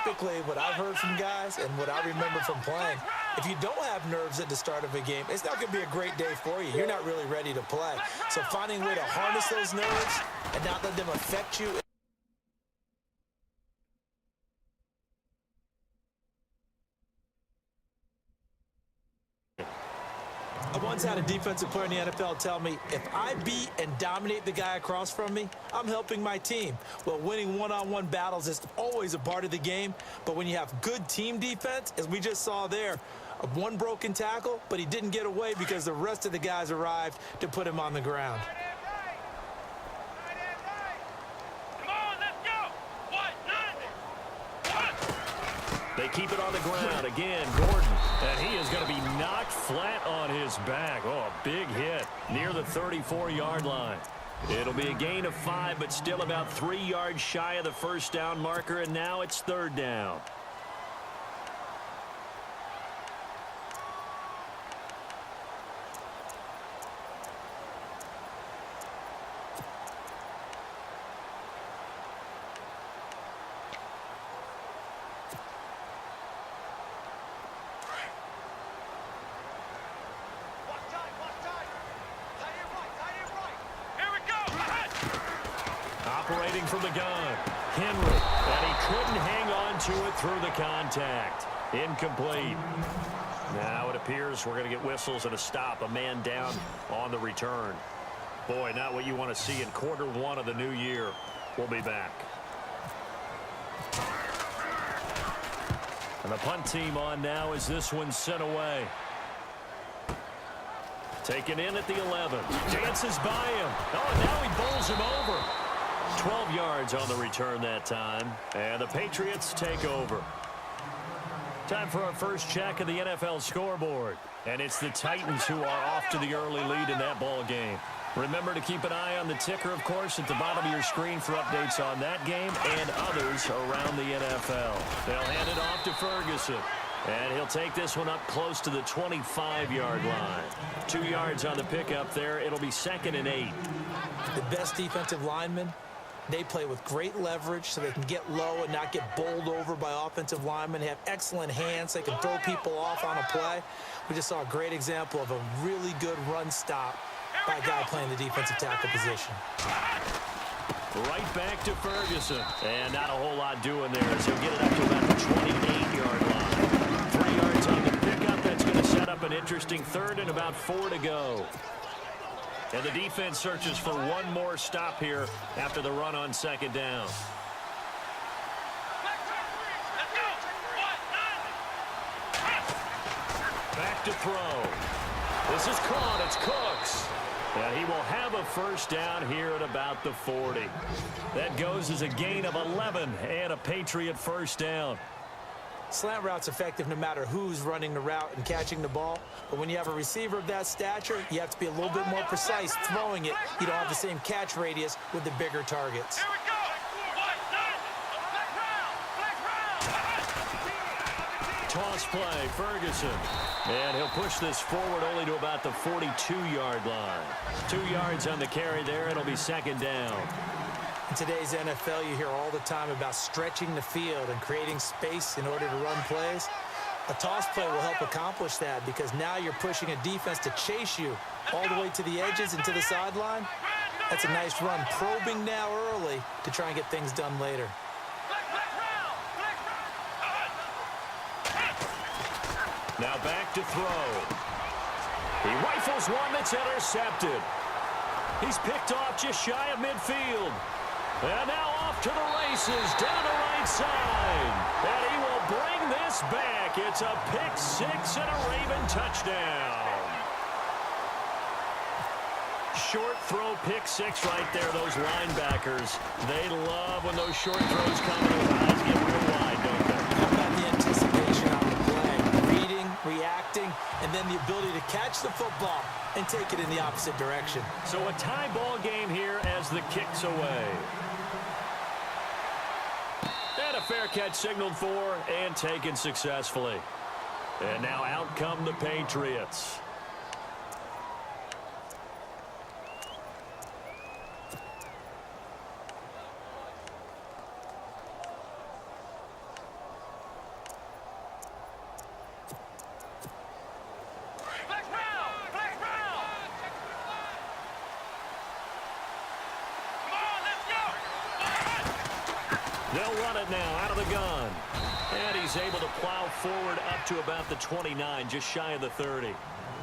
typically what I've heard from guys and what I remember from playing, if you don't have nerves at the start of a game, it's not going to be a great day for you. You're not really ready to play. So finding a way to harness those nerves and not let them affect you. I once had a defensive player in the NFL tell me, if I beat and dominate the guy across from me, I'm helping my team. Well, winning one-on-one battles is always a part of the game, but when you have good team defense, as we just saw there, one broken tackle, but he didn't get away because the rest of the guys arrived to put him on the ground. They keep it on the ground. Again, Gordon. And he is going to be knocked flat on his back. Oh, a big hit near the 34-yard line. It'll be a gain of 5, but still about 3 yards shy of the first down marker, and now it's 3rd down. Operating from the gun, Henry, and he couldn't hang on to it through the contact. Incomplete. Now it appears we're going to get whistles and a stop, a man down on the return. Boy, not what you want to see in quarter 1 of the new year. We'll be back. And the punt team on now as this one's sent away. Taken in at the 11. Dances by him. Oh, and now he bowls him over. 12 yards on the return that time, and the Patriots take over. Time for our first check of the NFL scoreboard, and it's the Titans who are off to the early lead in that ball game. Remember to keep an eye on the ticker, of course, at the bottom of your screen for updates on that game and others around the NFL. They'll hand it off to Ferguson, and he'll take this one up close to the 25-yard line. 2 yards on the pickup there. It'll be 2nd and 8. The best defensive linemen, they play with great leverage so they can get low and not get bowled over by offensive linemen. They have excellent hands. They can throw people off on a play. We just saw a great example of a really good run stop by a guy playing the defensive tackle position. Right back to Ferguson. And not a whole lot doing there as he'll get it up to about the 28-yard line. 3 yards on the pickup. That's going to set up an interesting 3rd and about 4 to go. And the defense searches for one more stop here after the run on 2nd down. Back to throw. This is caught. It's Cooks. And he will have a first down here at about the 40. That goes as a gain of 11 and a Patriot first down. Slant route's effective no matter who's running the route and catching the ball. But when you have a receiver of that stature, you have to be a little bit more precise throwing it. You don't have the same catch radius with the bigger targets. Toss play, Ferguson. And he'll push this forward only to about the 42-yard line. 2 yards on the carry there. It'll be 2nd down. In today's NFL, you hear all the time about stretching the field and creating space in order to run plays. A toss play will help accomplish that because now you're pushing a defense to chase you all the way to the edges and to the sideline. That's a nice run, probing now early to try and get things done later. Now back to throw. He rifles one that's intercepted. He's picked off just shy of midfield. And now off to the races, down the right side. And he will bring this back. It's a pick-6 and a Raven touchdown. Short throw, pick-6 right there. Those linebackers, they love when those short throws come and those eyes get real wide, don't they? How about the anticipation on the play? Reading, reacting, and then the ability to catch the football and take it in the opposite direction. So a tie ball game here as the kick's away. And a fair catch signaled for and taken successfully. And now out come the Patriots. They'll run it now out of the gun. And he's able to plow forward up to about the 29, just shy of the 30.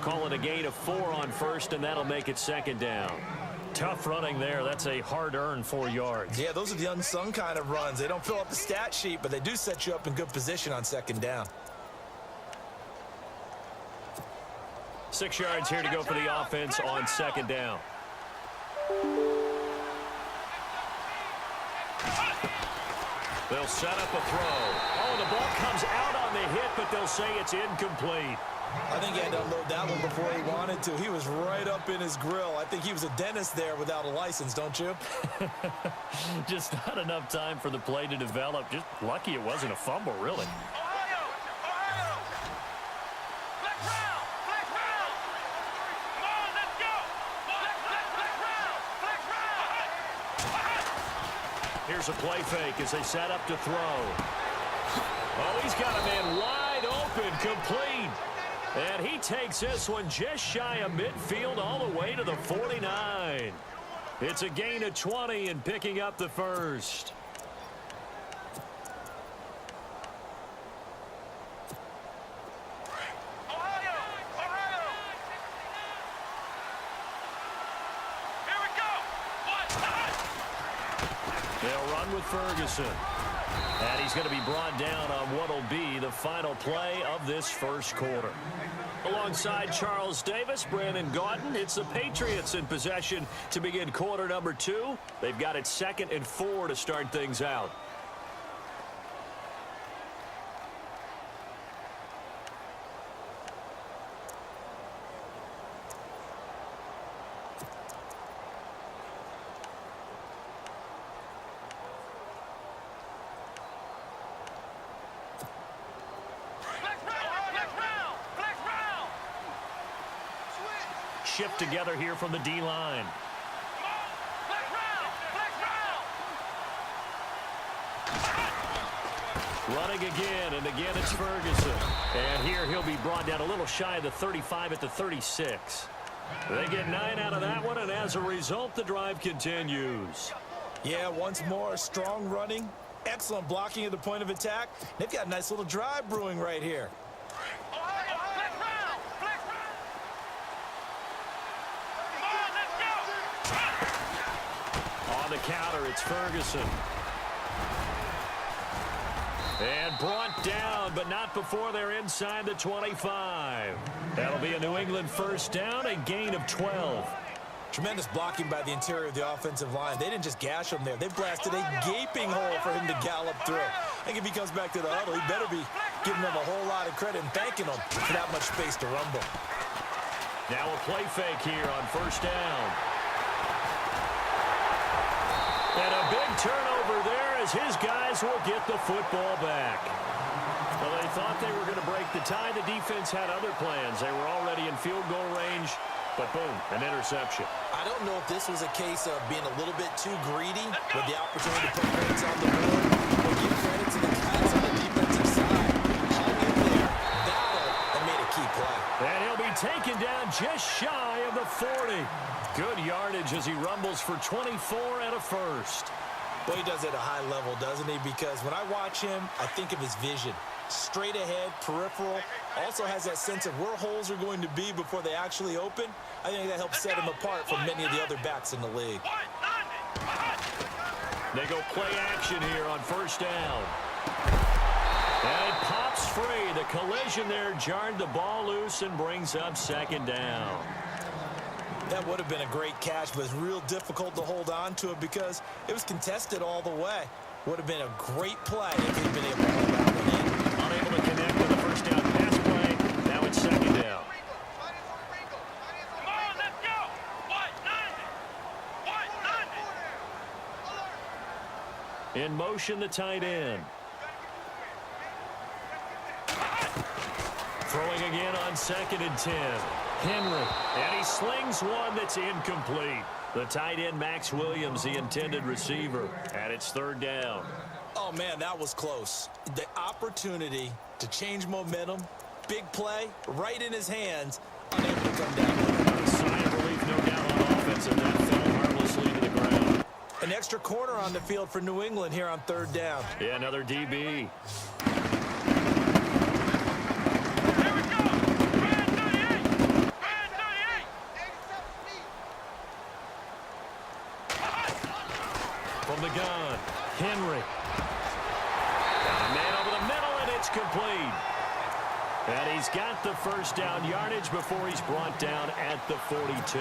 Call it a gain of 4 on first, and that'll make it second down. Tough running there. That's a hard-earned 4 yards. Yeah, those are the unsung kind of runs. They don't fill up the stat sheet, but they do set you up in good position on second down. 6 yards here to go for the offense on second down. They'll set up a throw. Oh, the ball comes out on the hit, but they'll say it's incomplete. I think he had to unload that one before he wanted to. He was right up in his grill. I think he was a dentist there without a license, don't you? Just not enough time for the play to develop. Just lucky it wasn't a fumble, really. Here's a play fake as they set up to throw. Oh, he's got a man wide open, complete. And he takes this one just shy of midfield all the way to the 49. It's a gain of 20 and picking up the first. They'll run with Ferguson. And he's going to be brought down on what will be the final play of this first quarter. Alongside Charles Davis, Brandon Gaudin, it's the Patriots in possession to begin quarter number 2. They've got it 2nd and 4 to start things out. Shift together here from the D-line. Running again, and again it's Ferguson. And here he'll be brought down a little shy of the 35 at the 36. They get 9 out of that one, and as a result, the drive continues. Yeah, once more, strong running, excellent blocking at the point of attack. They've got a nice little drive brewing right here. On the counter, it's Ferguson. And brought down, but not before they're inside the 25. That'll be a New England first down, a gain of 12. Tremendous blocking by the interior of the offensive line. They didn't just gash him there. They blasted a gaping hole for him to gallop through. I think if he comes back to the huddle, he better be giving them a whole lot of credit and thanking them for that much space to rumble. Now a play fake here on first down. And a big turnover there as his guys will get the football back. Well, they thought they were going to break the tie. The defense had other plans. They were already in field goal range, but boom, an interception. I don't know if this was a case of being a little bit too greedy with the opportunity to put points on the board, but give credit to the guys on the defensive side. Hung in there, battled, and made a key play. And he'll be taken down just shy of the 40. Good yardage as he rumbles for 24 and a first. Well, he does it at a high level, doesn't he? Because when I watch him, I think of his vision. Straight ahead, peripheral. Also has that sense of where holes are going to be before they actually open. I think that helps set him apart from many of the other backs in the league. They go play action here on first down. And it pops free. The collision there jarred the ball loose and brings up second down. That would have been a great catch, but it's real difficult to hold on to it because it was contested all the way. Would have been a great play if he'd been able to hold that one in. Unable to connect with the first down pass play. Now it's second down. In motion, the tight end. Throwing again on 2nd and 10. Henry, and he slings one that's incomplete. The tight end, Max Williams, the intended receiver, and it's third down. Oh, man, that was close. The opportunity to change momentum, big play, right in his hands, unable to come down with it. A sigh of relief, no doubt, on offense, and that fell harmlessly to the ground. An extra corner on the field for New England here on third down. Yeah, another DB. From the gun, Henry. Got a man over the middle, and it's complete. And he's got the first down yardage before he's brought down at the 42.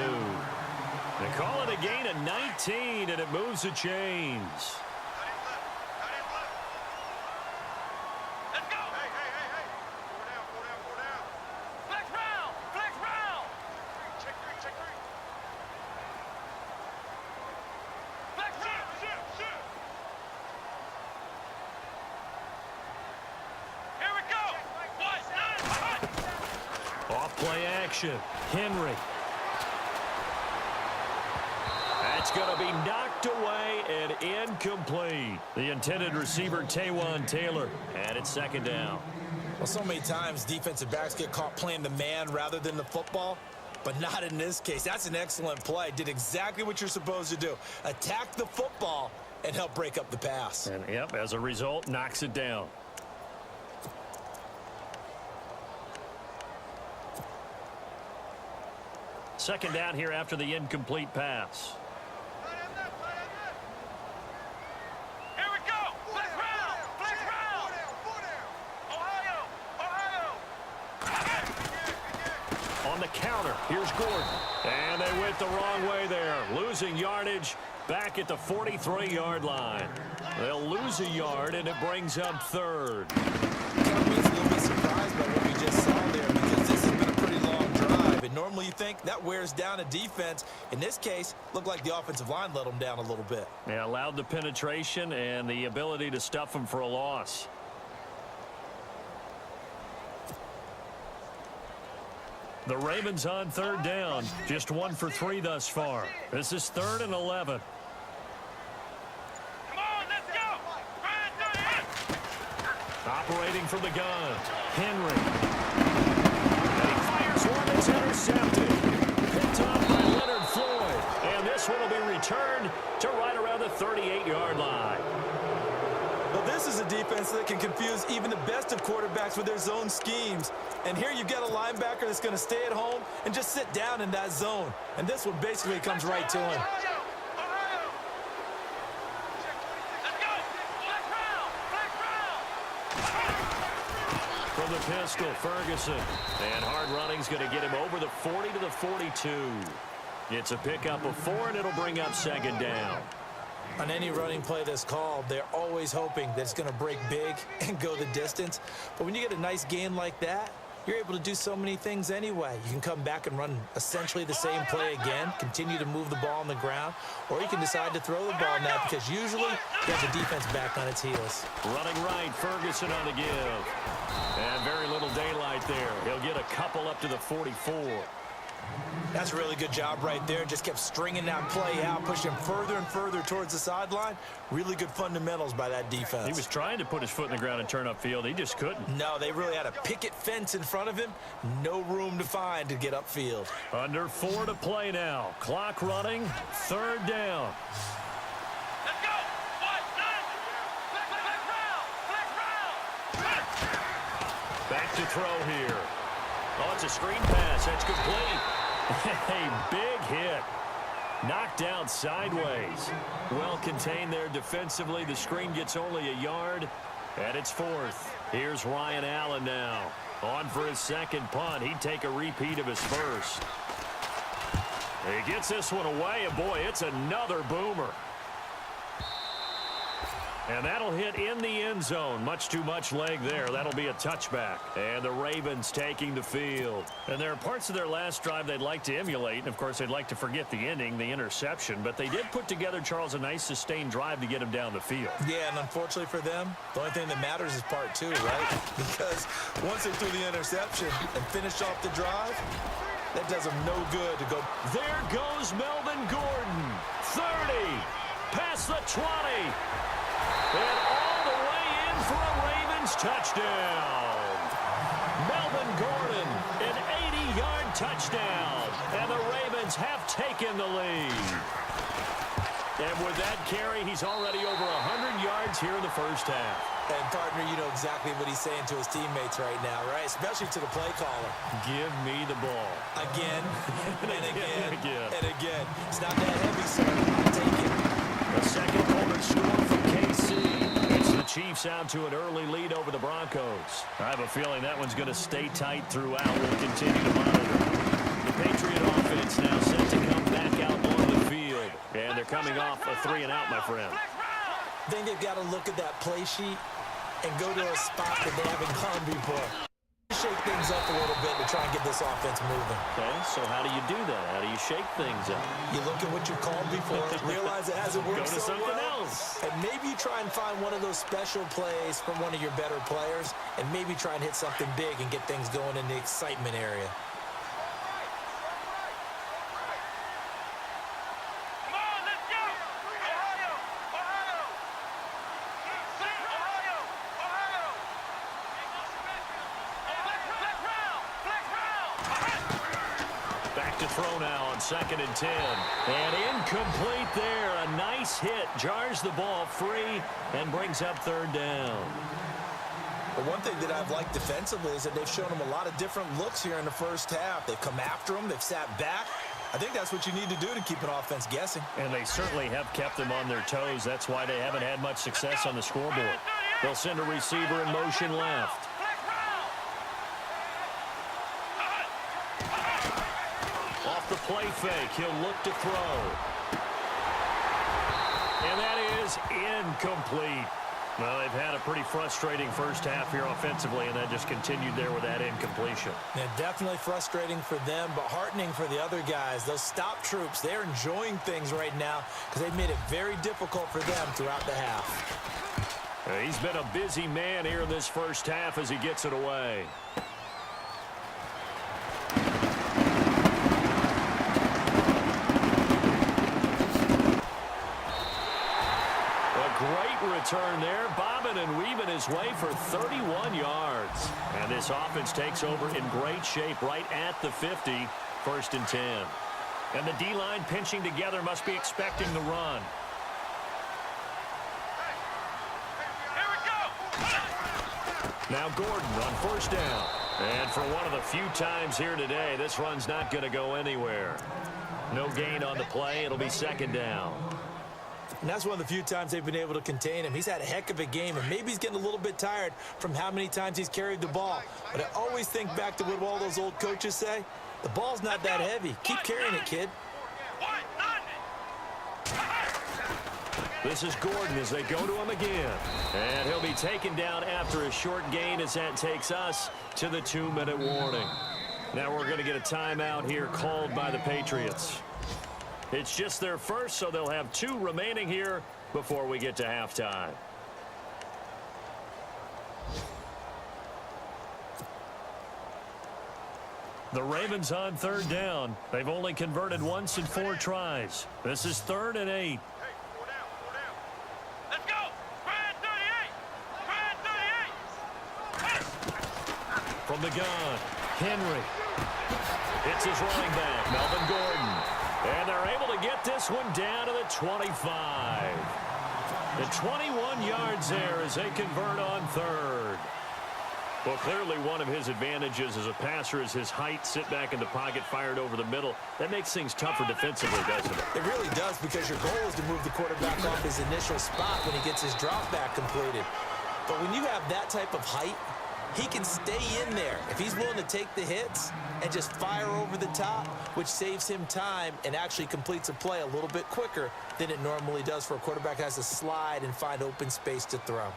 They call it a gain of 19, and it moves the chains. Let's go. Hey. Four down. Flex round. Check three. Flex shoot. Here we go. Off play action. Henry. That's going to be knocked away and incomplete. The intended receiver, Taywan Taylor, and it's second down. Well, so many times defensive backs get caught playing the man rather than the football, but not in this case. That's an excellent play. Did exactly what you're supposed to do. Attack the football and help break up the pass. And, yep, as a result, knocks it down. Second down here after the incomplete pass. Here we go. Flex round. Ohio. On the counter, here's Gordon. And they went the wrong way there. Losing yardage back at the 43-yard line. They'll lose a yard, and it brings up third. I'm a little bit surprised by what we just saw there because this has been a pretty long drive. And normally you think that wears down a defense. In this case, looked like the offensive line let them down a little bit. Yeah, allowed the penetration and the ability to stuff them for a loss. The Ravens on third down. Just 1 for 3 thus far. This is 3rd and 11. Come on, let's go. Operating from the gun. Henry. And he fires one that's intercepted. Picked off by Leonard Floyd. And this one will be returned to right around the 38-yard line. Well, this is a defense that can confuse even the best of quarterbacks with their zone schemes. And here you've got a linebacker that's going to stay at home and just sit down in that zone. And this one basically comes right to him. From the pistol, Ferguson. And hard running's going to get him over the 40 to the 42. It's a pickup of 4, and it'll bring up second down. On any running play that's called, they're always hoping that it's going to break big and go the distance. But when you get a nice gain like that, you're able to do so many things anyway. You can come back and run essentially the same play again, continue to move the ball on the ground, or you can decide to throw the ball now because usually you have the defense back on its heels. Running right, Ferguson on the give. And very little daylight there. He'll get a couple up to the 44. That's a really good job right there. Just kept stringing that play out, pushing him further and further towards the sideline. Really good fundamentals by that defense. He was trying to put his foot in the ground and turn upfield. He just couldn't. No, they really had a picket fence in front of him. No room to find to get upfield. Under 4 to play now. Clock running. Third down. Let's go. Back to throw here. Oh, it's a screen pass. That's complete. A big hit. Knocked down sideways. Well contained there defensively. The screen gets only a yard, and it's 4th. Here's Ryan Allen now. On for his second punt. He'd take a repeat of his first. He gets this one away, and boy, it's another boomer. And that'll hit in the end zone. Much too much leg there. That'll be a touchback. And the Ravens taking the field. And there are parts of their last drive they'd like to emulate. And, of course, they'd like to forget the ending, the interception. But they did put together, Charles, a nice sustained drive to get him down the field. Yeah, and unfortunately for them, the only thing that matters is part 2, right? Because once they threw the interception and finished off the drive, that does them no good to go. There goes Melvin Gordon. 30. Past the 20. And all the way in for a Ravens touchdown. Melvin Gordon, an 80-yard touchdown. And the Ravens have taken the lead. And with that carry, he's already over 100 yards here in the first half. And, partner, you know exactly what he's saying to his teammates right now, right? Especially to the play caller. Give me the ball. Again, and again, again. and again. It's not that heavy, sir. I'll take it. A second quarter score from KC. It's the Chiefs out to an early lead over the Broncos. I have a feeling that one's going to stay tight throughout. We'll continue to monitor. The Patriot offense now set to come back out on the field. And they're coming off a 3-and-out, my friend. I think they've got to look at that play sheet and go to a spot that they haven't gone before. Shake things up a little bit to try and get this offense moving. Okay, so how do you do that? How do you shake things up? You look at what you called before, realize it hasn't worked Go to so something well, else. and maybe you try and find one of those special plays from one of your better players, and maybe try and hit something big and get things going in the excitement area. Throw now on 2nd and 10. And incomplete there. A nice hit. Jars the ball free and brings up 3rd down. But one thing that I've liked defensively is that they've shown them a lot of different looks here in the first half. They've come after them. They've sat back. I think that's what you need to do to keep an offense guessing. And they certainly have kept them on their toes. That's why they haven't had much success on the scoreboard. They'll send a receiver in motion left. Off the play fake, he'll look to throw. And that is incomplete. Well, they've had a pretty frustrating first half here offensively, and that just continued there with that incompletion. Yeah, definitely frustrating for them, but heartening for the other guys. Those stop troops, they're enjoying things right now because they've made it very difficult for them throughout the half. He's been a busy man here in this first half as he gets it away. Return there, bobbing and weaving his way for 31 yards. And this offense takes over in great shape right at the 50, 1st and 10. And the D-line pinching together must be expecting the run. Here we go. Now Gordon on 1st down. And for one of the few times here today, this run's not going to go anywhere. No gain on the play. It'll be 2nd down. And that's one of the few times they've been able to contain him. He's had a heck of a game, and maybe he's getting a little bit tired from how many times he's carried the ball. But I always think back to what all those old coaches say. The ball's not that heavy. Keep carrying it, kid. This is Gordon as they go to him again. And he'll be taken down after a short gain as that takes us to the 2-minute warning. Now we're going to get a timeout here called by the Patriots. It's just their first, so they'll have 2 remaining here before we get to halftime. The Ravens on 3rd down. They've only converted once in 4 tries. This is 3rd and 8. Let's go. Grand 38. From the gun, Henry. Hits his running back, Melvin Gordon. And they're able to get this one down to the 25. The 21 yards there as they convert on 3rd. Well, clearly one of his advantages as a passer is his height. Sit back in the pocket, fired over the middle. That makes things tougher defensively, doesn't it? It really does, because your goal is to move the quarterback off his initial spot when he gets his drop back completed. But when you have that type of height, he can stay in there if he's willing to take the hits and just fire over the top, which saves him time and actually completes a play a little bit quicker than it normally does for a quarterback that has to slide and find open space to throw.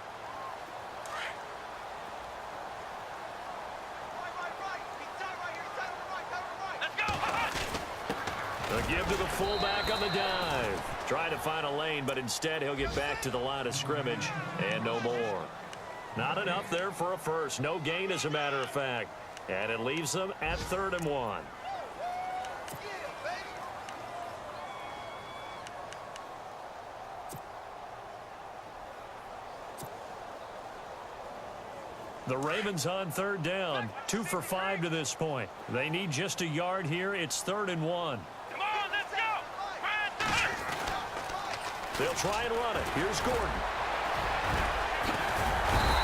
A give to the fullback on the dive. Trying to find a lane, but instead he'll get back to the line of scrimmage and no more. Not enough there for a first. No gain, as a matter of fact. And it leaves them at 3rd and 1. The Ravens on 3rd down. 2 for 5 to this point. They need just a yard here. It's 3rd and 1. Come on, let's go. Grand 30. They'll try and run it. Here's Gordon.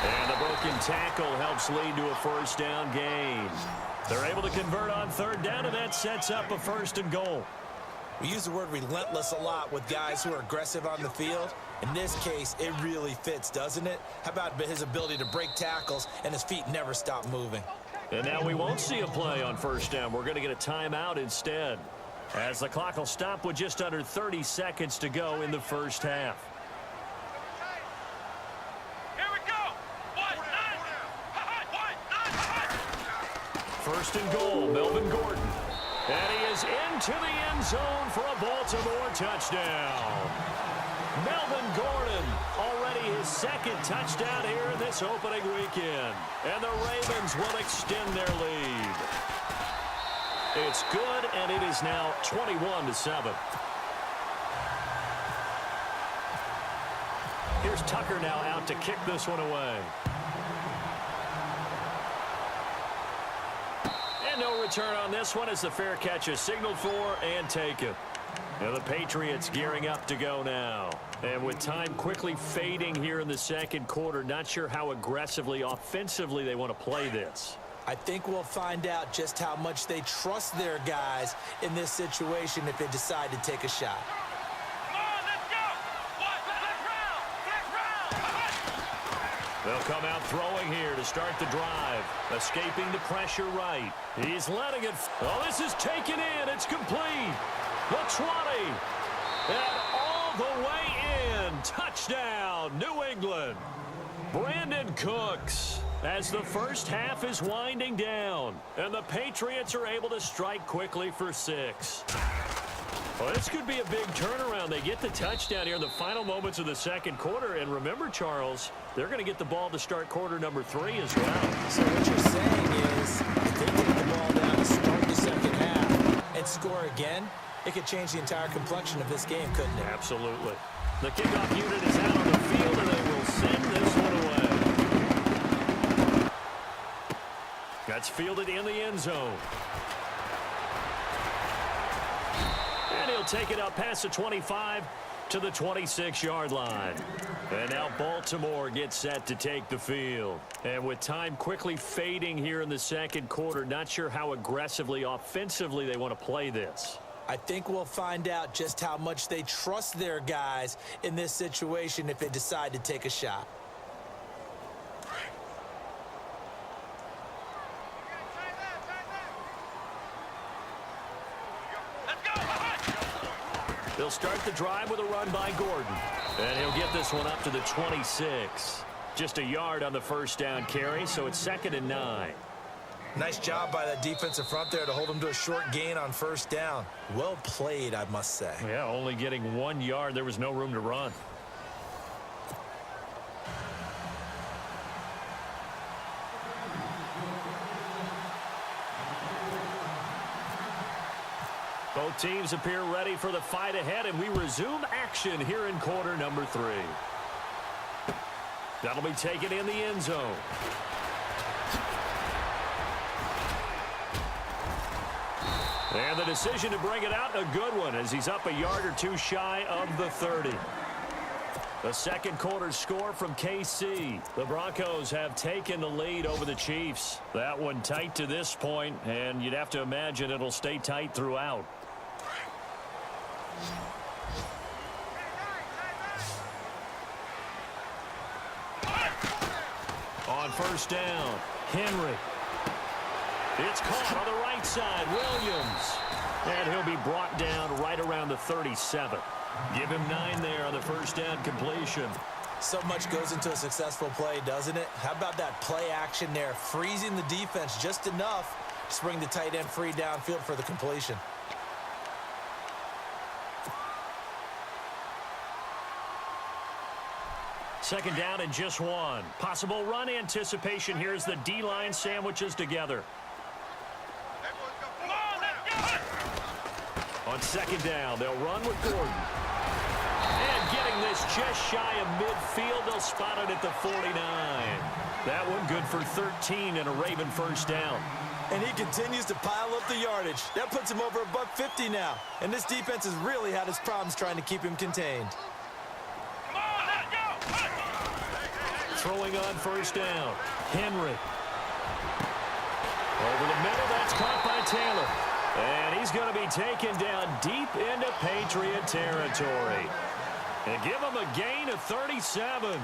And the broken tackle helps lead to a first down gain. They're able to convert on third down, and that sets up a 1st and goal. We use the word relentless a lot with guys who are aggressive on the field. In this case, it really fits, doesn't it? How about his ability to break tackles and his feet never stop moving? And now we won't see a play on first down. We're going to get a timeout instead, as the clock will stop with just under 30 seconds to go in the first half. Here we go. 1st and goal, Melvin Gordon. And he is into the end zone for a Baltimore touchdown. Melvin Gordon, already his 2nd touchdown here in this opening weekend. And the Ravens will extend their lead. It's good, and it is now 21-7. Here's Tucker now out to kick this one away. And no return on this one as the fair catch is signaled for and taken. And the Patriots gearing up to go now. And with time quickly fading here in the 2nd quarter, not sure how aggressively, offensively they want to play this. I think we'll find out just how much they trust their guys in this situation if they decide to take a shot. Come on, let's go. Let's round. They'll come out throwing here to start the drive. Escaping the pressure right. He's letting it. Oh, this is taken in. It's complete. The 20. And all the way in. Touchdown, New England. Brandon Cooks. As the first half is winding down. And the Patriots are able to strike quickly for 6. Well, this could be a big turnaround. They get the touchdown here in the final moments of the 2nd quarter. And remember, Charles, they're going to get the ball to start quarter number 3 as well. So what you're saying is if they take the ball down to start the 2nd half and score again, it could change the entire complexion of this game, couldn't it? Absolutely. The kickoff unit is out on the field, and they will send this one away. That's fielded in the end zone. And he'll take it up past the 25 to the 26-yard line. And now Baltimore gets set to take the field. And with time quickly fading here in the 2nd quarter, not sure how aggressively, offensively they want to play this. I think we'll find out just how much they trust their guys in this situation if they decide to take a shot. They'll start the drive with a run by Gordon. And he'll get this one up to the 26. Just a yard on the first down carry, so it's 2nd and 9. Nice job by that defensive front there to hold them to a short gain on first down. Well played, I must say. Yeah, only getting 1 yard. There was no room to run. Both teams appear ready for the fight ahead, and we resume action here in quarter number 3. That'll be taken in the end zone. And the decision to bring it out, a good one, as he's up a yard or 2 shy of the 30. The 2nd quarter score from KC. The Broncos have taken the lead over the Chiefs. That one tight to this point, and you'd have to imagine it'll stay tight throughout. On first down, Henry. It's caught on the right side, Williams. And he'll be brought down right around the 37. Give him 9 there on the first down completion. So much goes into a successful play, doesn't it? How about that play action there, freezing the defense just enough to bring the tight end free downfield for the completion. Second down and just 1. Possible run anticipation here as the D-line sandwiches together. On second down, they'll run with Gordon. And getting this just shy of midfield, they'll spot it at the 49. That one good for 13 and a Raven first down. And he continues to pile up the yardage. That puts him over $150 now. And this defense has really had its problems trying to keep him contained. throwing on first down. Henry. Over the middle, that's caught by Taylor. And he's going to be taken down deep into Patriot territory. And give him a gain of 37.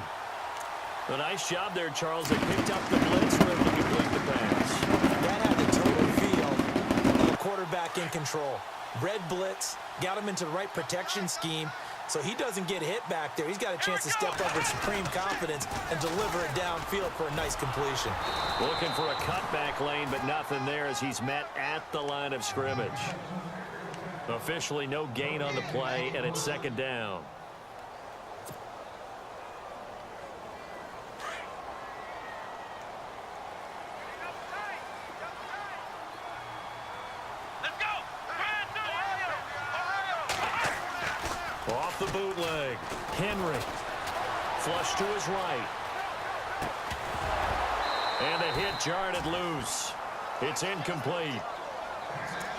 A nice job there, Charles. They picked up the blitz and were able to complete the pass. That had the total feel of a quarterback in control. Red blitz, got him into the right protection scheme, so he doesn't get hit back there. He's got a chance to step up with supreme confidence and deliver it downfield for a nice completion. Looking for a cutback lane, but nothing there as he's met at the line of scrimmage. Officially no gain on the play, and it's second down. Off the bootleg. Henry. Flush to his right. And the hit jarred it loose. It's incomplete.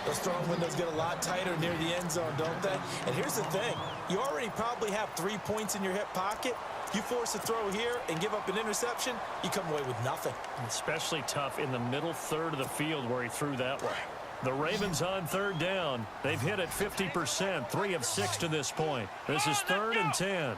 Those throwing windows get a lot tighter near the end zone, don't they? And here's the thing. You already probably have 3 points in your hip pocket. You force a throw here and give up an interception, you come away with nothing. Especially tough in the middle third of the field where he threw that one. The Ravens on third down. They've hit it 50%, 3 of 6 to this point. This is 3rd and 10.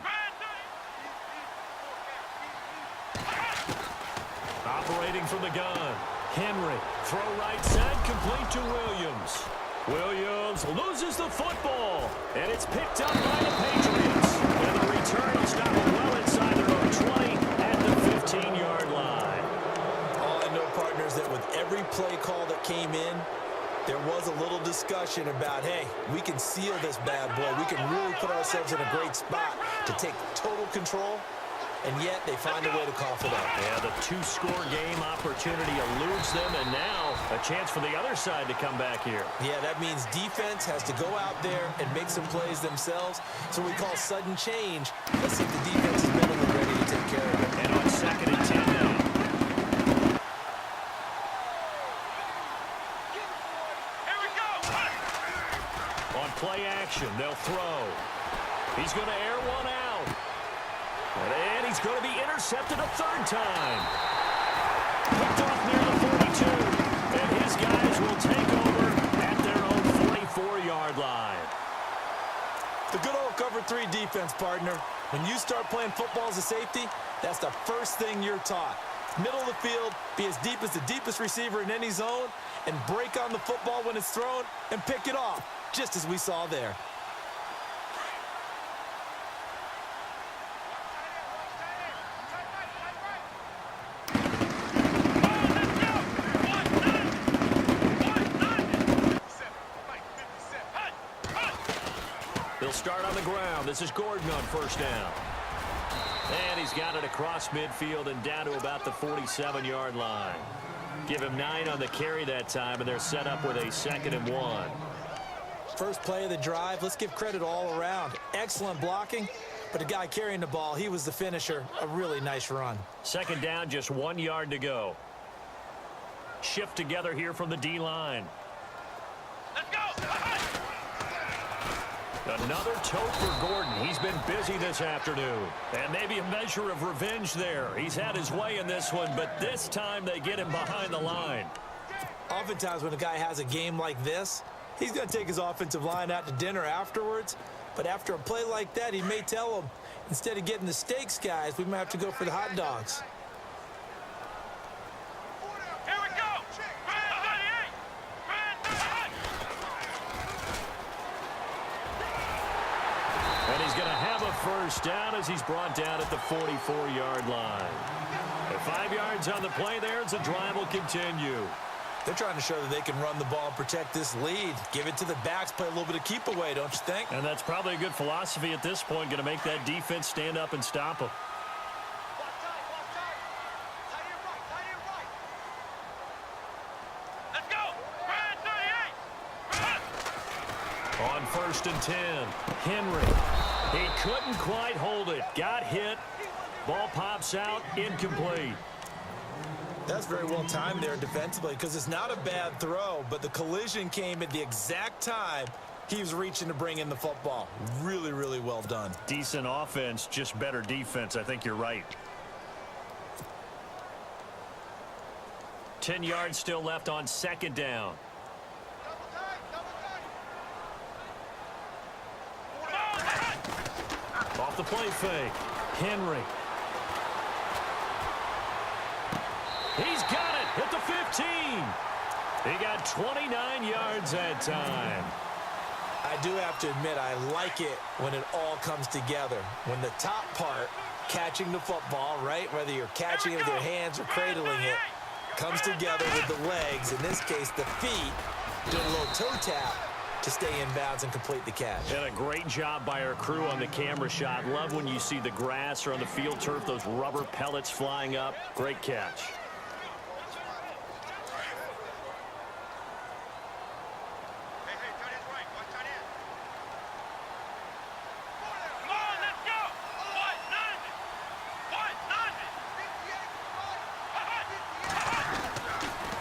Operating from the gun. Henry, throw right side, complete to Williams. Williams loses the football, and it's picked up by the Patriots. And the return will stop it well inside their own 20 at the 15-yard line. All I know, partners, that with every play call that came in, there was a little discussion about, hey, we can seal this bad boy. We can really put ourselves in a great spot to take total control, and yet they find a way to cough it up. Yeah, the 2-score game opportunity eludes them, and now a chance for the other side to come back here. Yeah, that means defense has to go out there and make some plays themselves. So we call sudden change. Let's see if the defense is mentally ready to take care of it. And on 2nd and 10 now. Play action. They'll throw. He's going to air one out. And he's going to be intercepted a 3rd time. Picked off near the 42. And his guys will take over at their own 44-yard line. The good old cover 3 defense, partner. When you start playing football as a safety, that's the first thing you're taught. Middle of the field, be as deep as the deepest receiver in any zone, and break on the football when it's thrown and pick it off. Just as we saw there. They'll start on the ground. This is Gordon on first down. And he's got it across midfield and down to about the 47-yard line. Give him 9 on the carry that time, and they're set up with a 2nd and 1. First play of the drive, let's give credit all around. Excellent blocking, but the guy carrying the ball, he was the finisher. A really nice run. 2nd down, just 1 yard to go. Shift together here from the D-line. Let's go! Another tote for Gordon. He's been busy this afternoon. And maybe a measure of revenge there. He's had his way in this one, but this time they get him behind the line. Oftentimes when a guy has a game like this, he's going to take his offensive line out to dinner afterwards. But after a play like that, he may tell them, instead of getting the steaks, guys, we might have to go for the hot dogs. Here we go! And he's going to have a first down as he's brought down at the 44-yard line. At 5 yards on the play there, as the drive will continue. They're trying to show that they can run the ball and protect this lead. Give it to the backs, play a little bit of keep away, don't you think? And that's probably a good philosophy at this point, going to make that defense stand up and stop them. Let's go! On 1st and 10, Henry. He couldn't quite hold it. Got hit. Ball pops out, incomplete. That's very well timed there defensively because it's not a bad throw, but the collision came at the exact time he was reaching to bring in the football. Really, really well done. Decent offense, just better defense. I think you're right. 10 yards still left on second down. Off the play fake. Henry. He's got it at the 15. He got 29 yards that time. I do have to admit, I like it when it all comes together. When the top part, catching the football, right, whether you're catching it with your hands or cradling it, comes together with the legs, in this case the feet, doing a little toe tap to stay in bounds and complete the catch. And a great job by our crew on the camera shot. Love when you see the grass or on the field turf, those rubber pellets flying up. Great catch.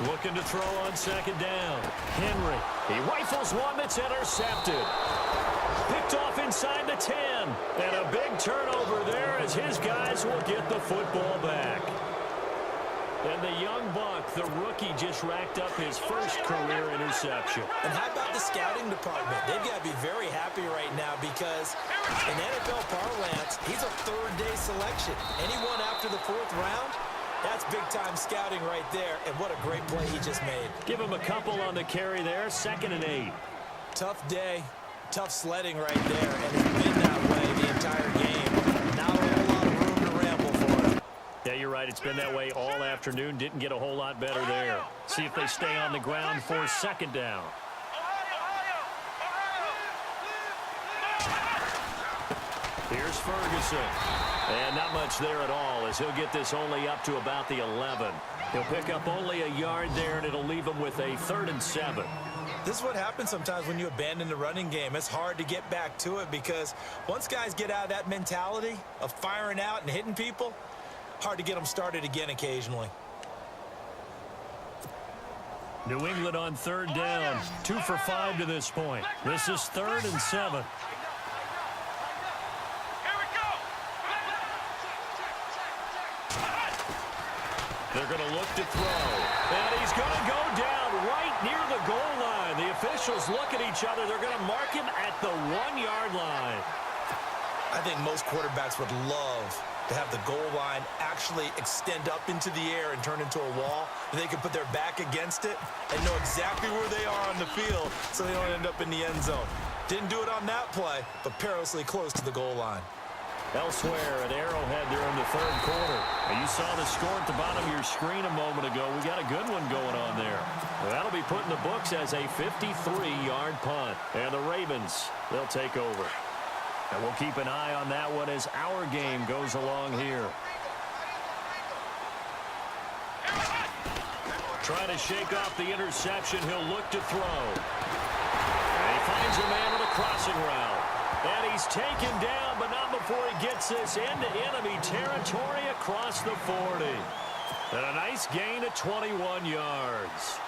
Looking to throw on second down. Henry. He rifles one that's intercepted. Picked off inside the 10. And a big turnover there as his guys will get the football back. And the young buck, the rookie, just racked up his first career interception. And how about the scouting department? They've got to be very happy right now because in NFL parlance, he's a third-day selection. Anyone after the fourth round? That's big-time scouting right there, and what a great play he just made. Give him a couple on the carry there, 2nd and 8. Tough day, tough sledding right there, and it's been that way the entire game. Not a whole lot of room to ramble for him. Yeah, you're right. It's been that way all afternoon. Didn't get a whole lot better there. See if they stay on the ground for 2nd down. Here's Ferguson. And not much there at all as he'll get this only up to about the 11. He'll pick up only a yard there, and it'll leave him with a 3rd and 7. This is what happens sometimes when you abandon the running game. It's hard to get back to it because once guys get out of that mentality of firing out and hitting people, hard to get them started again occasionally. New England on 3rd down. 2 for 5 to this point. This is 3rd and 7. They're going to look to throw. And he's going to go down right near the goal line. The officials look at each other. They're going to mark him at the 1-yard line. I think most quarterbacks would love to have the goal line actually extend up into the air and turn into a wall. And they can put their back against it and know exactly where they are on the field so they don't end up in the end zone. Didn't do it on that play, but perilously close to the goal line. Elsewhere at Arrowhead there in the 3rd quarter. And you saw the score at the bottom of your screen a moment ago. We got a good one going on there. That'll be put in the books as a 53-yard punt. And the Ravens, they'll take over. And we'll keep an eye on that one as our game goes along here. Trying to shake off the interception. He'll look to throw. And he finds a man with a crossing route. And he's taken down, but not before he gets this into enemy territory across the 40. And a nice gain of 21 yards.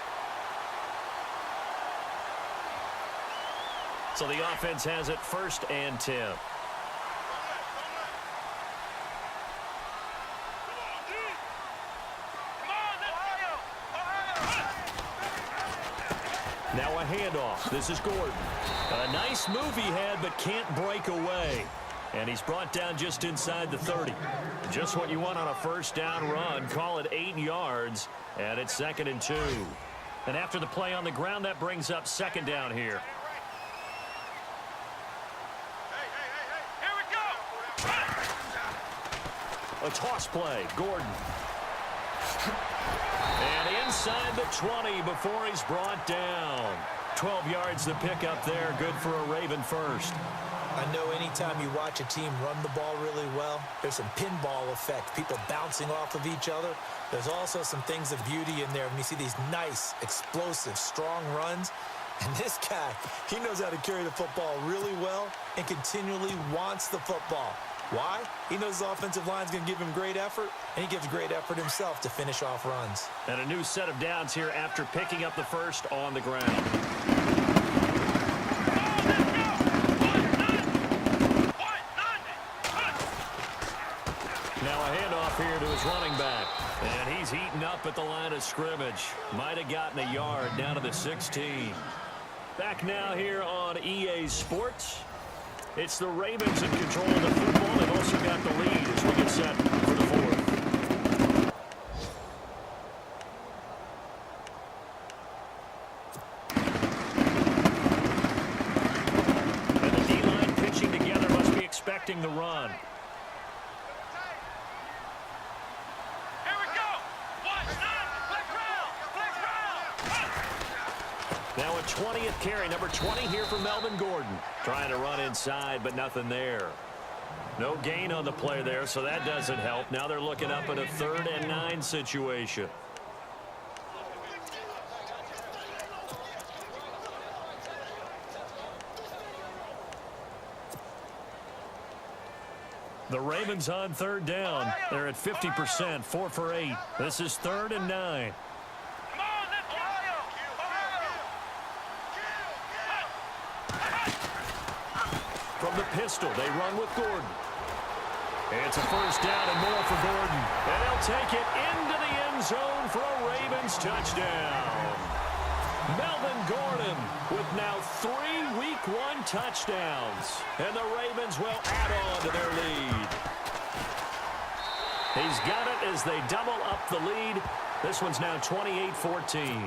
So the offense has it 1st and 10. Now a handoff. This is Gordon. A nice move he had, but can't break away. And he's brought down just inside the 30. Just what you want on a 1st down run. Call it 8 yards, and it's 2nd and 2. And after the play on the ground, that brings up 2nd down here. Here we go. A toss play. Gordon. And inside the 20 before he's brought down. 12 yards to pick up there. Good for a Raven first. I know anytime you watch a team run the ball really well, there's some pinball effect, people bouncing off of each other. There's also some things of beauty in there when you see these nice, explosive, strong runs. And this guy, he knows how to carry the football really well and continually wants the football. Why? He knows his offensive line's going to give him great effort, and he gives great effort himself to finish off runs. And a new set of downs here after picking up the 1st on the ground. Now a handoff here to his running back. And he's heating up at the line of scrimmage. Might have gotten a yard down to the 16. Back now here on EA Sports. It's the Ravens in control of the football. They've also got the lead as we get set for the fourth. And the D-line pitching together must be expecting the run. Now a 20th carry, number 20 here for Melvin Gordon. Trying to run inside, but nothing there. No gain on the play there, so that doesn't help. Now they're looking up at a 3rd and 9 situation. The Ravens on 3rd down. They're at 50%, 4 for 8. This is 3rd and 9. From the pistol, they run with Gordon. It's a 1st down and more for Gordon. And they'll take it into the end zone for a Ravens touchdown. Melvin Gordon with now 3 Week 1 touchdowns. And the Ravens will add on to their lead. He's got it as they double up the lead. This one's now 28-14.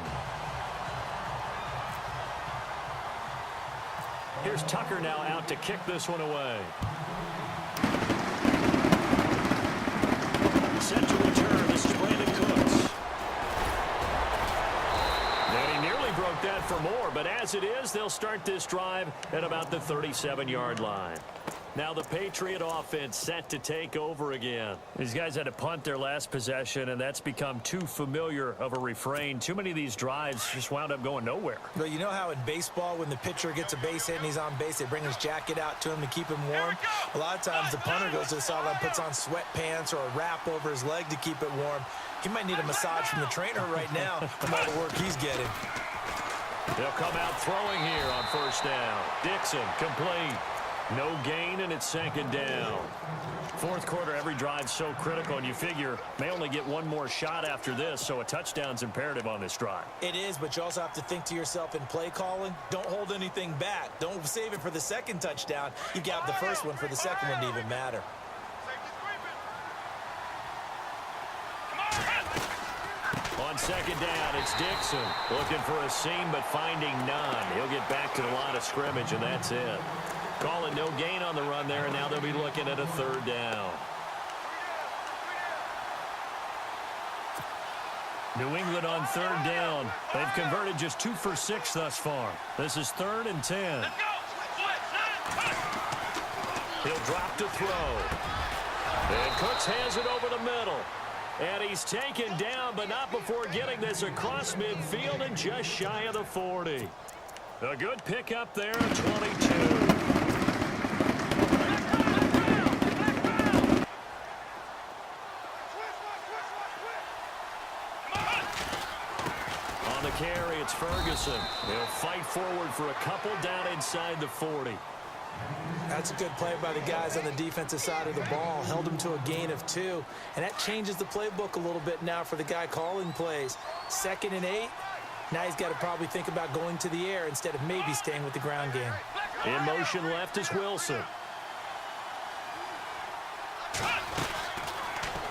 Here's Tucker now out to kick this one away. Set to return. This is Brandon Cooks. And he nearly broke that for more, but as it is, they'll start this drive at about the 37-yard line. Now the Patriot offense set to take over again. These guys had to punt their last possession, and that's become too familiar of a refrain. Too many of these drives just wound up going nowhere. Well, you know how in baseball, when the pitcher gets a base hit and he's on base, they bring his jacket out to him to keep him warm? A lot of times the punter goes to the sideline, puts on sweatpants or a wrap over his leg to keep it warm. He might need a massage from the trainer right now from all the work he's getting. They'll come out throwing here on 1st down. Dixon, complete. No gain, and it's 2nd down. 4th quarter, every drive's so critical, and you figure may only get one more shot after this, so a touchdown's imperative on this drive. It is, but you also have to think to yourself in play calling, don't hold anything back. Don't save it for the 2nd touchdown. You got the 1st one for the 2nd one to even matter. On 2nd down, it's Dixon looking for a seam, but finding none. He'll get back to the line of scrimmage, and that's it. Calling no gain on the run there, and now they'll be looking at a 3rd down. New England on 3rd down. They've converted just 2 for 6 thus far. This is 3rd and 10. He'll drop to throw. And Cooks has it over the middle. And he's taken down, but not before getting this across midfield and just shy of the 40. A good pickup there at 22. On the carry, it's Ferguson. He'll fight forward for a couple down inside the 40. That's a good play by the guys on the defensive side of the ball. Held him to a gain of 2. And that changes the playbook a little bit now for the guy calling plays. 2nd and 8. Now he's got to probably think about going to the air instead of maybe staying with the ground game. In motion left is Wilson.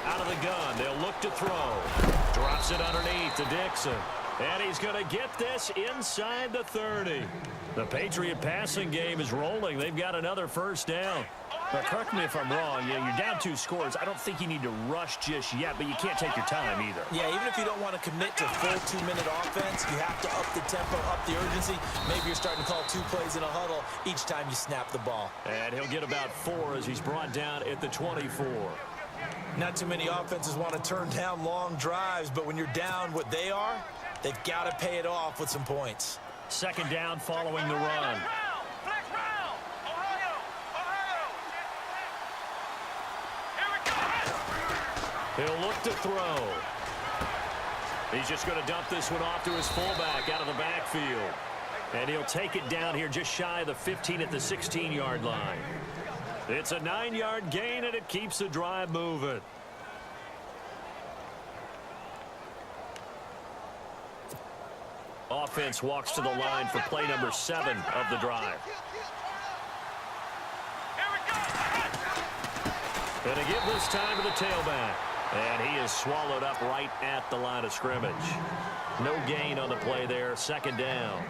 Out of the gun, they'll look to throw. Drops it underneath to Dixon. And he's going to get this inside the 30. The Patriot passing game is rolling. They've got another 1st down. Now, correct me if I'm wrong. You're down 2 scores. I don't think you need to rush just yet, but you can't take your time either. Yeah, even if you don't want to commit to full 2-minute offense, you have to up the tempo, up the urgency. Maybe you're starting to call 2 plays in a huddle each time you snap the ball. And he'll get about 4 as he's brought down at the 24. Not too many offenses want to turn down long drives, but when you're down what they are, they've got to pay it off with some points. 2nd down following the run. He'll look to throw. He's just going to dump this one off to his fullback out of the backfield. And he'll take it down here just shy of the 15 at the 16-yard line. It's a 9-yard gain, and it keeps the drive moving. Offense walks to the line for play number 7 of the drive. And they give this time to the tailback. And he is swallowed up right at the line of scrimmage. No gain on the play there. Second down.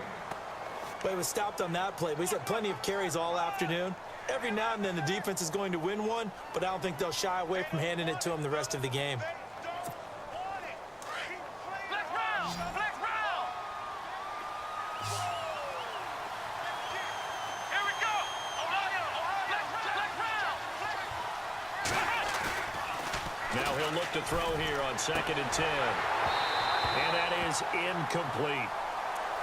But he was stopped on that play. But he's had plenty of carries all afternoon. Every now and then the defense is going to win one, but I don't think they'll shy away from handing it to him the rest of the game. Now he'll look to throw here on 2nd and 10. And that is incomplete.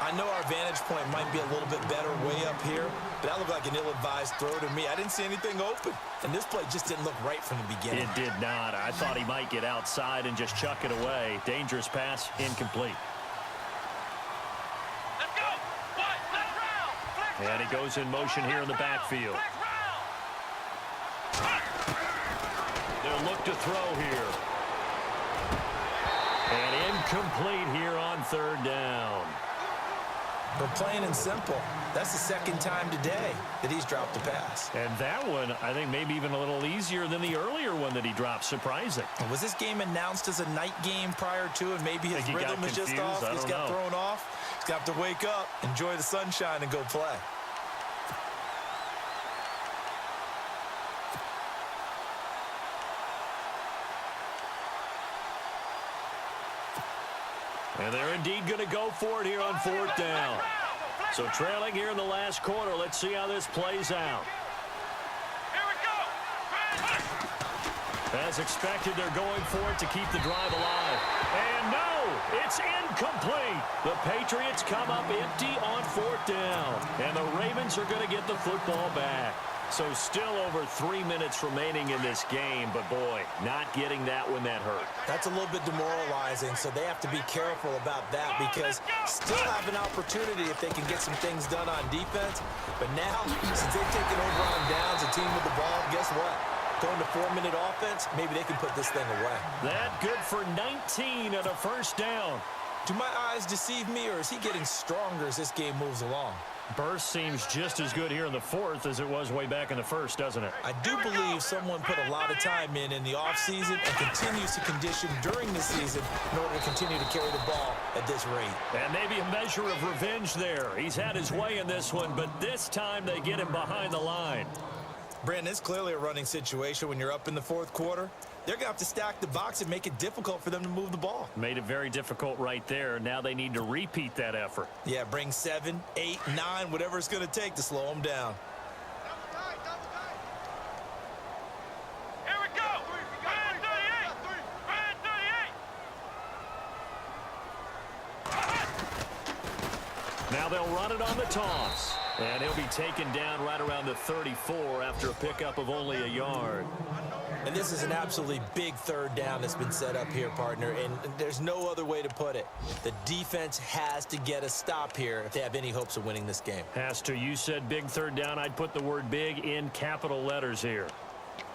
I know our vantage point might be a little bit better way up here, but that looked like an ill-advised throw to me. I didn't see anything open, and this play just didn't look right from the beginning. It did not. I thought he might get outside and just chuck it away. Dangerous pass, incomplete. Let's go. What? And he goes in motion here in the backfield. They'll look to throw here. And incomplete here on 3rd down. But plain and simple, that's the second time today that he's dropped a pass. And that one, I think, maybe even a little easier than the earlier one that he dropped. Surprising. Was this game announced as a night game prior to, and maybe his rhythm is just off? He's got thrown off. He's got to wake up, enjoy the sunshine, and go play. And they're indeed going to go for it here on 4th down. So trailing here in the last quarter. Let's see how this plays out. Here we go. As expected, they're going for it to keep the drive alive. And no, it's incomplete. The Patriots come up empty on 4th down. And the Ravens are going to get the football back. So still over 3 minutes remaining in this game, but boy, not getting that when that hurt. That's a little bit demoralizing, so they have to be careful about that because still have an opportunity if they can get some things done on defense. But now, since they've taken over on downs, a team with the ball, guess what? Going to 4-minute offense, maybe they can put this thing away. That good for 19 and a 1st down. Do my eyes deceive me, or is he getting stronger as this game moves along? Burst seems just as good here in the 4th as it was way back in the 1st, doesn't it? I do believe someone put a lot of time in the offseason and continues to condition during the season in order to continue to carry the ball at this rate. And maybe a measure of revenge there. He's had his way in this one, but this time they get him behind the line. Brandon, it's clearly a running situation when you're up in the 4th quarter. They're going to have to stack the box and make it difficult for them to move the ball. Made it very difficult right there. Now they need to repeat that effort. Yeah, bring 7, 8, 9, whatever it's going to take to slow them down. Here we go. Brand 38. Brand 38. Now they'll run it on the toss. And he'll be taken down right around the 34 after a pickup of only a yard. And this is an absolutely big 3rd down that's been set up here, partner, and there's no other way to put it. The defense has to get a stop here if they have any hopes of winning this game. Has to. You said big 3rd down. I'd put the word big in capital letters here.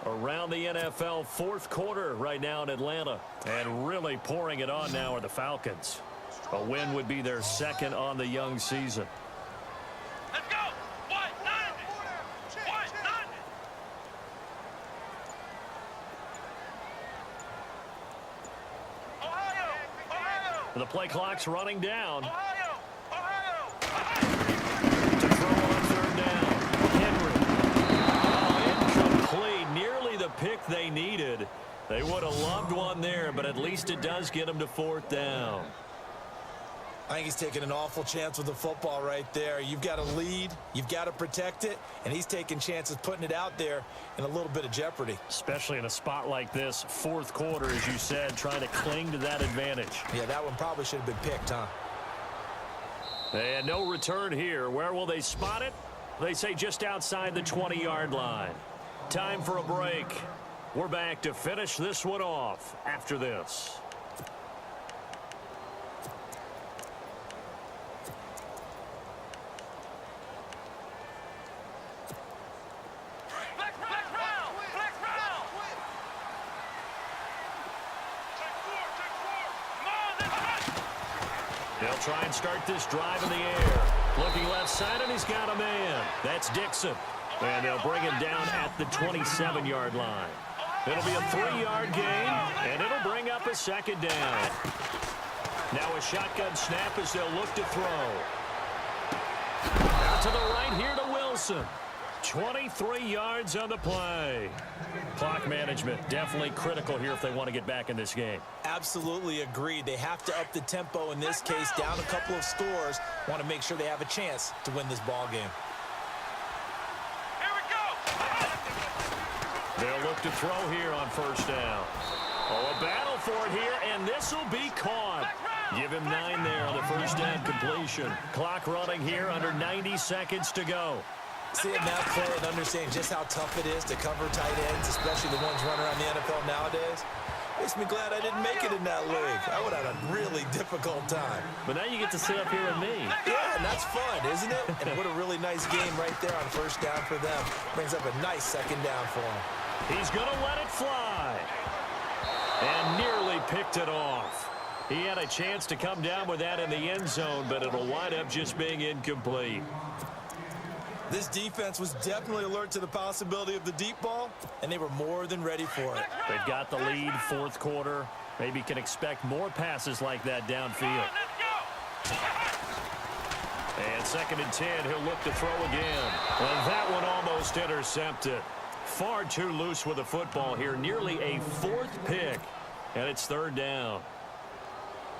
Around the NFL, 4th quarter right now in Atlanta. And really pouring it on now are the Falcons. A win would be their 2nd on the young season. Let's go. What? 90. What? 90. The play clock's running down. Ohio. To throw on 3rd down. Henry. Incomplete. Nearly the pick they needed. They would have loved one there, but at least it does get them to 4th down. I think he's taking an awful chance with the football right there. You've got to lead, you've got to protect it, and he's taking chances putting it out there in a little bit of jeopardy. Especially in a spot like this, 4th quarter, as you said, trying to cling to that advantage. Yeah, that one probably should have been picked, huh? And no return here. Where will they spot it? They say just outside the 20-yard line. Time for a break. We're back to finish this one off after this. They'll try and start this drive in the air. Looking left side, and he's got a man. That's Dixon. And they'll bring him down at the 27-yard line. It'll be a 3-yard gain, and it'll bring up a second down. Now a shotgun snap as they'll look to throw. Out to the right here to Wilson. 23 yards on the play. Clock management definitely critical here if they want to get back in this game. Absolutely agreed. They have to up the tempo in this case, down a couple of scores. Want to make sure they have a chance to win this ball game. Here we go. They'll look to throw here on first down. Oh, a battle for it here, and this will be caught. Give him 9 there on the first down completion. Clock running here under 90 seconds to go. Seeing that play and understanding just how tough it is to cover tight ends, especially the ones running around the NFL nowadays, makes me glad I didn't make it in that league. I would have had a really difficult time. But now you get to sit up here with me. Yeah, and that's fun, isn't it? And what a really nice game right there on first down for them. Brings up a nice second down for them. He's going to let it fly. And nearly picked it off. He had a chance to come down with that in the end zone, but it'll wind up just being incomplete. This defense was definitely alert to the possibility of the deep ball, and they were more than ready for it. They've got the lead, fourth quarter. Maybe can expect more passes like that downfield. And 2nd and 10, he'll look to throw again. And that one almost intercepted. Far too loose with the football here. Nearly a 4th pick. And it's 3rd down.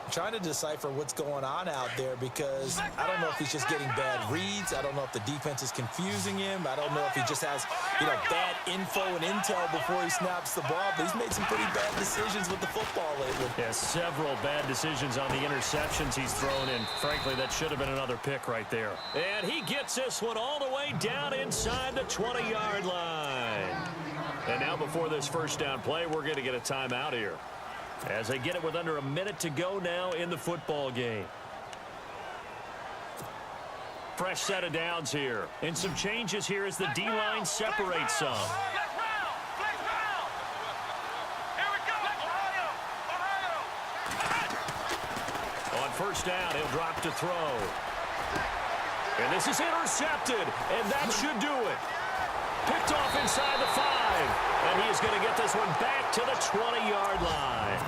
I'm trying to decipher what's going on out there because I don't know if he's just getting bad reads. I don't know if the defense is confusing him. I don't know if he just has, bad info and intel before he snaps the ball. But he's made some pretty bad decisions with the football lately. Yeah, several bad decisions on the interceptions he's thrown in. Frankly, that should have been another pick right there. And he gets this one all the way down inside the 20-yard line. And now before this first down play, we're going to get a timeout here, as they get it with under a minute to go now in the football game. Fresh set of downs here. And some changes here as the D-line separates some. Flex round. Flex round. Here we go. Ohio. On first down, he'll drop to throw. And this is intercepted. And that should do it. Picked off inside the 5. And he is going to get this one back to the 20-yard line.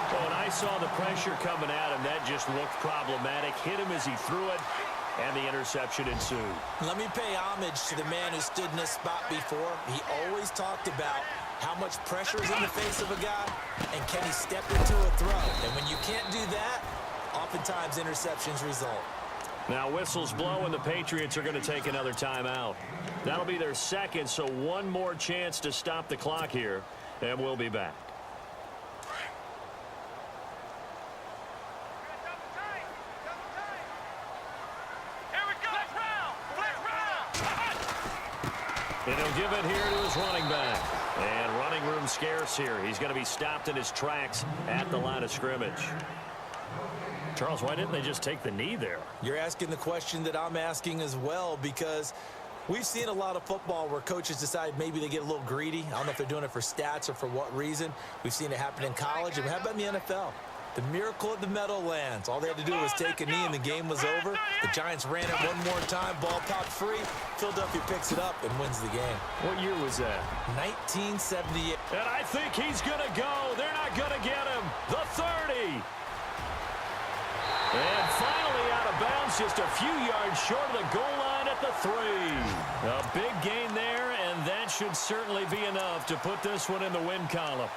Oh, and I saw the pressure coming at him. That just looked problematic. Hit him as he threw it, and the interception ensued. Let me pay homage to the man who stood in this spot before. He always talked about how much pressure is in the face of a guy, and can he step into a throw. And when you can't do that, oftentimes interceptions result. Now whistles blow, and the Patriots are going to take another timeout. That'll be their second, so one more chance to stop the clock here, and we'll be back. Here we go. Flex round. Flex round. And he'll give it here to his running back. And running room scarce here. He's going to be stopped in his tracks at the line of scrimmage. Charles, why didn't they just take the knee there? You're asking the question that I'm asking as well, because we've seen a lot of football where coaches decide maybe they get a little greedy. I don't know if they're doing it for stats or for what reason. We've seen it happen in college, and how about in the NFL? The miracle of the Meadowlands. All they had to do was take a knee, and the game was over. The Giants ran it one more time. Ball popped free. Philadelphia picks it up and wins the game. What year was that? 1978. And I think he's going to go. They're not going to get him. The 30. And finally out of bounds, just a few yards short of the goal line at the 3. A big gain there, and that should certainly be enough to put this one in the win column.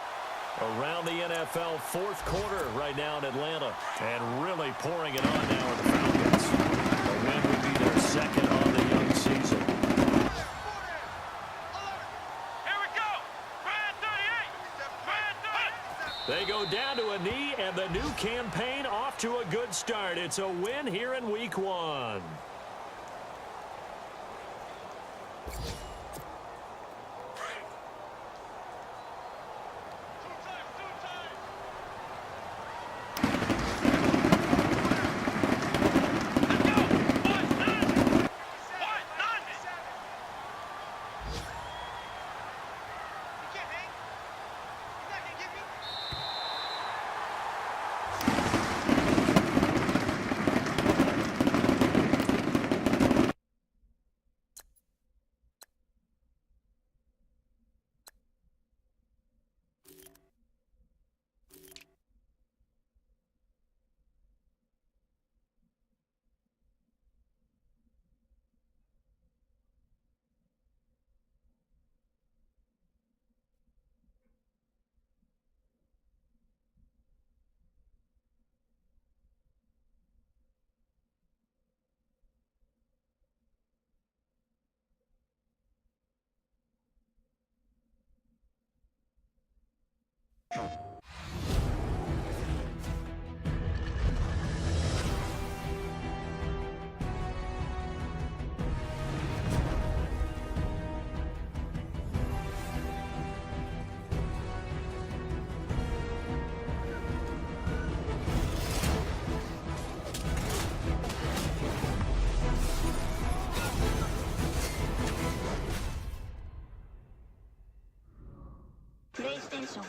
Around the NFL, fourth quarter right now in Atlanta, and really pouring it on now with the Falcons. A win would be their second on the young season. Here we go. Brand 38. Brand 38. They go down to a knee, and the new campaign off to a good start. It's a win here in Week 1. プレイステーション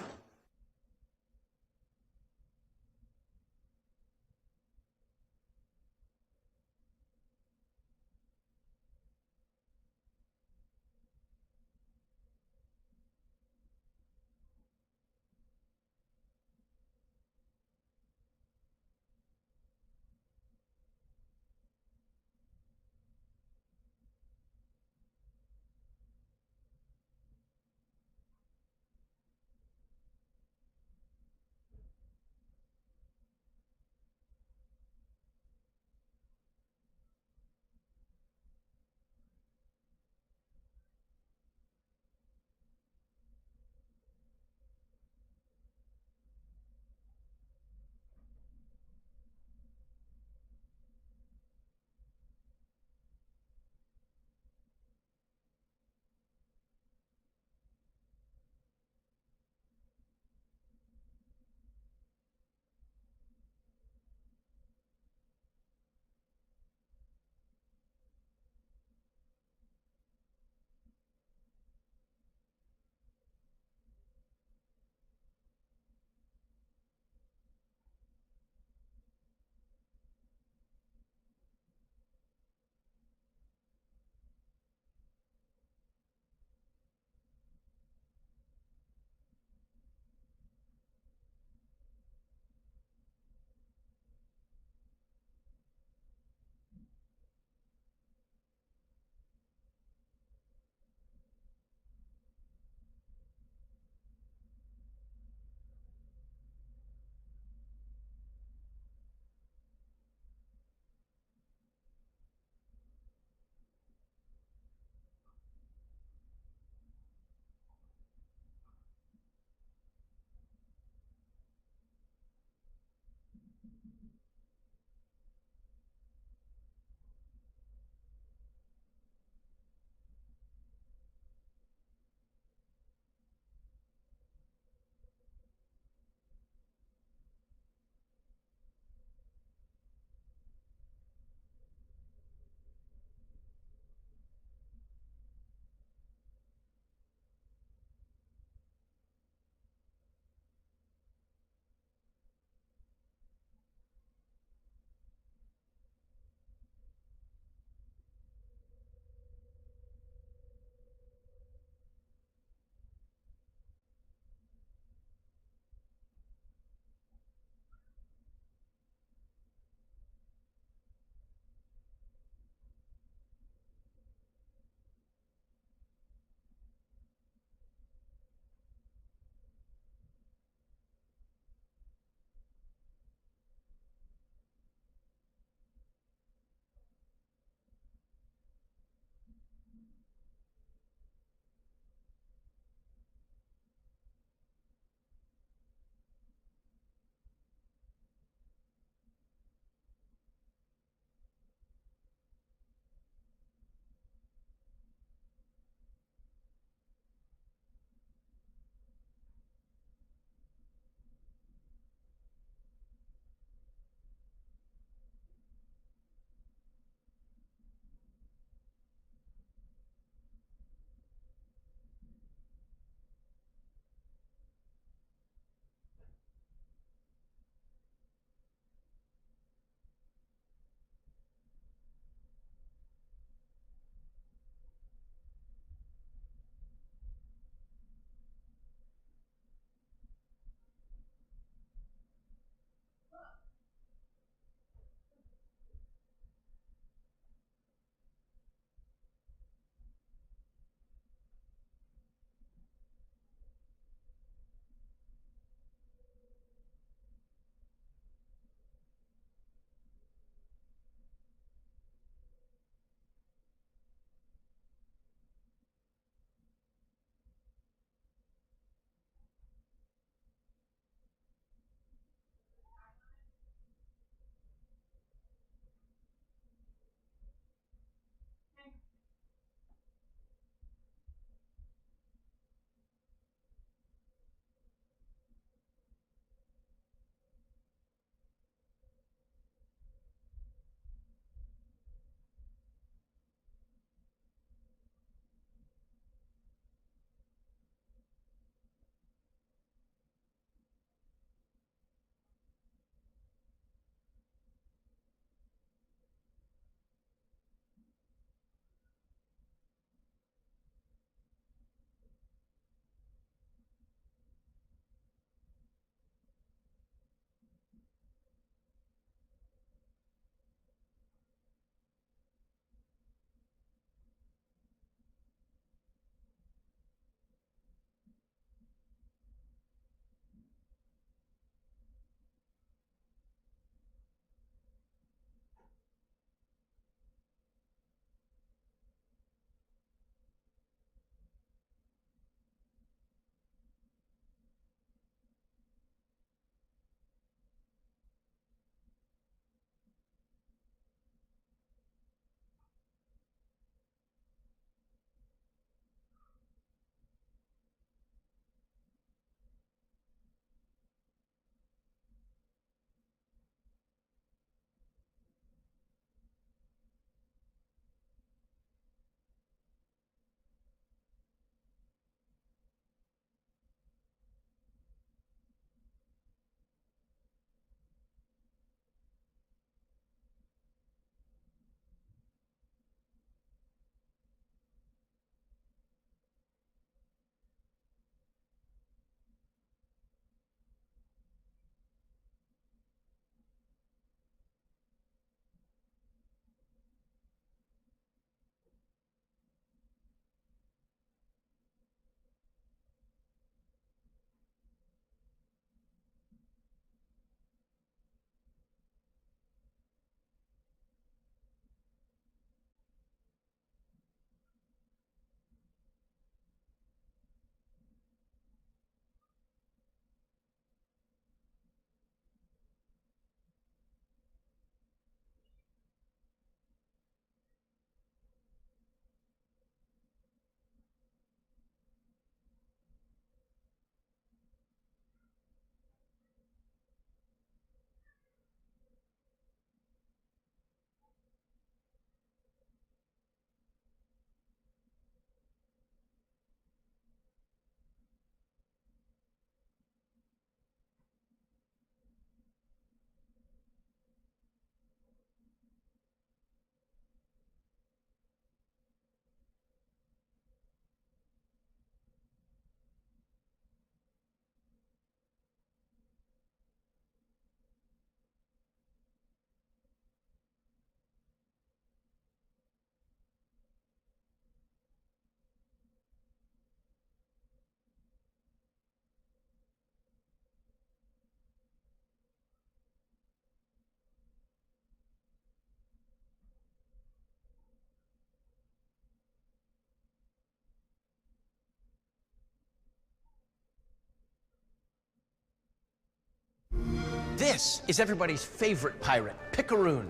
This is everybody's favorite pirate, Picaroon.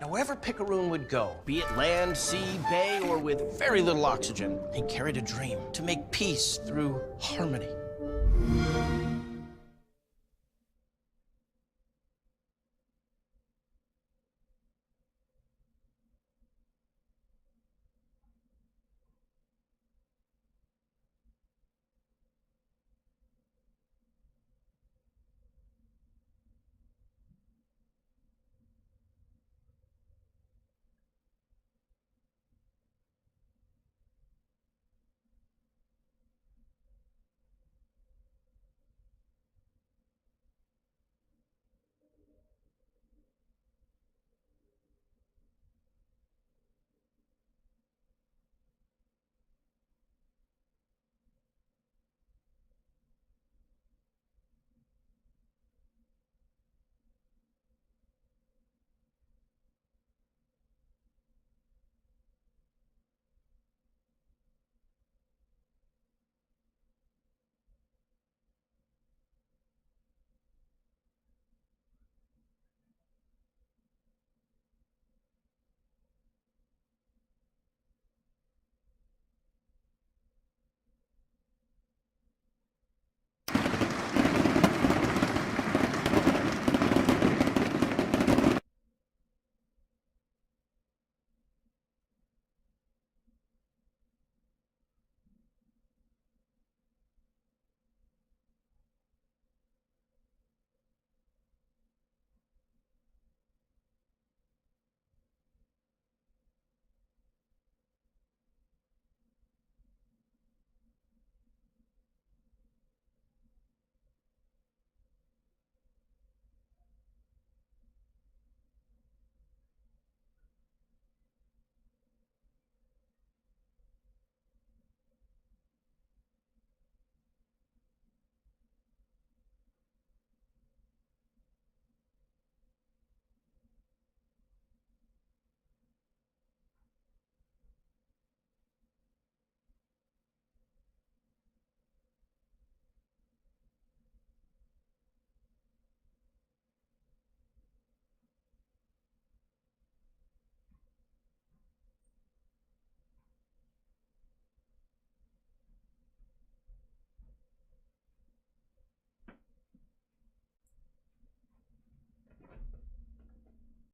Now, wherever Picaroon would go, be it land, sea, bay, or with very little oxygen, he carried a dream to make peace through harmony.